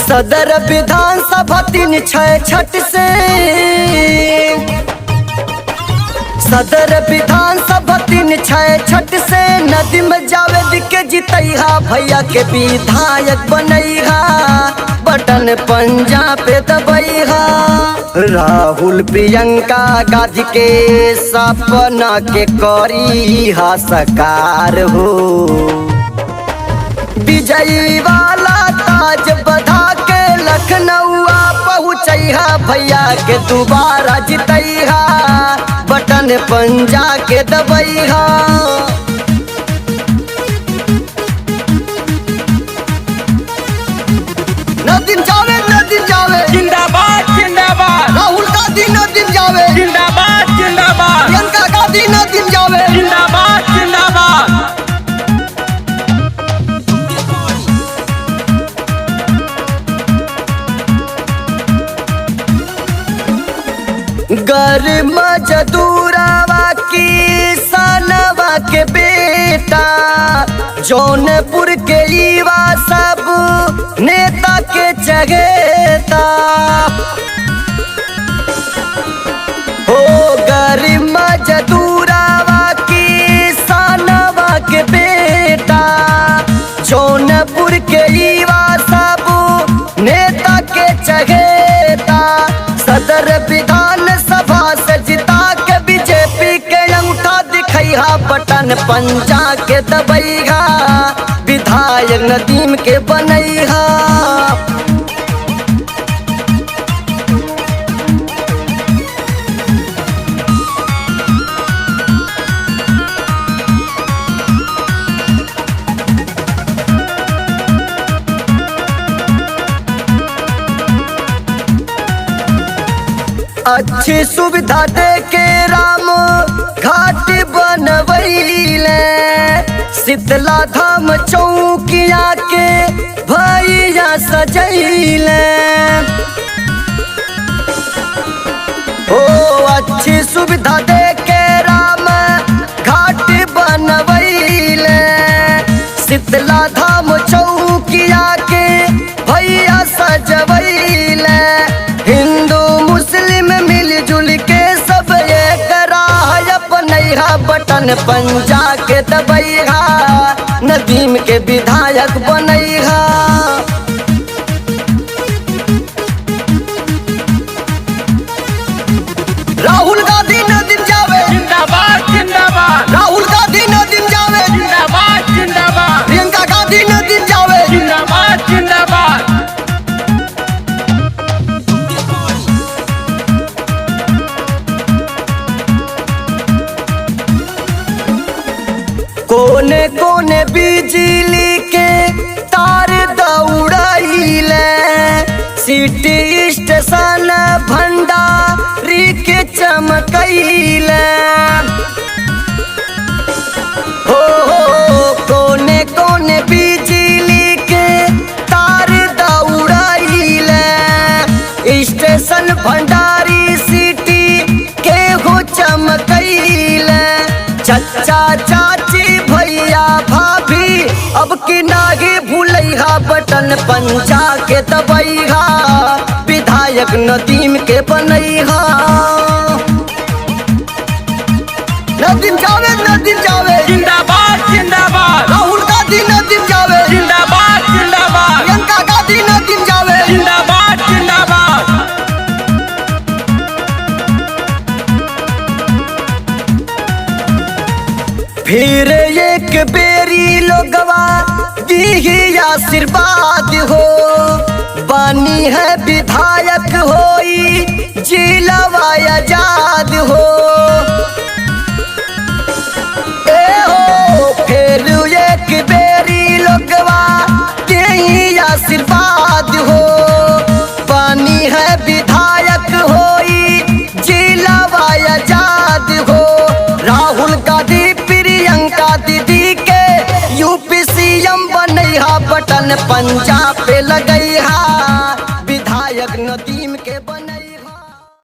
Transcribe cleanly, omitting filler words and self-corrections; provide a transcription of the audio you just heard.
सदर विधानसभा 3-6 से सदर विधानसभा 3-6 से नदीम जावेद के जितैहा भैया के विधायक बनैहा बटन पंजा पे दबैहा राहुल प्रियंका गांधी के सपना के करीहा साकार हो विजयी वाला ताज बधा के लखनऊआ पहुँचैहा भैया के दोबारा जितैहा बटन पंजा के दबैहा नदीम जावेद जिंदाबाद जिंदाबाद। राहुल गांधी नदीम जावेद जिंदाबाद जिंदाबाद। प्रियंका गांधी नदीम जावेद जिंदाबाद जिंदाबाद। गरीब मजदूरवा किसानवा के बेटा जौनपुर के युवा सब नेता के चहेता हो गरीब मजदूरवा किसानवा के बेटा जौनपुर के युवा सब नेता के चहेता सदर विधानसभा से जिता के बीजेपी के अंगूठा दिखैहा बटन पंजा के दबैहा विधायक नदीम के बनैहा अच्छी सुविधा दे के राम घाट बनवैले शीतला धाम चौकिया के भैया सजैले ओ अच्छी सुविधा दे के राम घाट बनवैले शीतला धाम चौकिया के भैया सजवैले हिंदू मुस्लिम मिलजुल के सब एक राह अपनैहा बटन पंजा के दबैहा नदीम के विधायक बनैहा राहुल गांधी नदीम जावेद जिंदाबाद जिंदाबाद। राहुल गांधी नदीम जावेद जिंदाबाद जिंदाबाद। प्रियंका गांधी नदीम जावेद जिंदाबाद जिंदाबाद। कोने कोने बिजली के तार दौड़ैले सिटी स्टेशन भंडारी के चमकैले हो कोने कोने बिजली के तार दौड़ैले स्टेशन भंडारी सिटी के हो चमकैले चचा चाची भैया भाभी अब की नागी भूलैहा बटन पंजा के दबैहा विधायक नदीम के बनैहा नदीम जावेद जिंदाबाद जिंदाबाद। राहुल गांधी नदीम जावेद जिंदाबाद जिंदाबाद। प्रियंका गांधी नदीम जावेद जिंदाबाद जिंदाबाद। फिर एक बेरी लोगवा दी आशीर्वाद हो बानी है विधायक होई जिलावा आजाद हो ए हो फिर एक बेरी लोगवा दी आशीर्वाद हो बानी है विधायक होई जिलावा आजाद हो राहुल गांधी प्रियंका दीदी के यूपी सीएम बनैहा बटन पंजा पे लगैहा विधायक नदीम के बन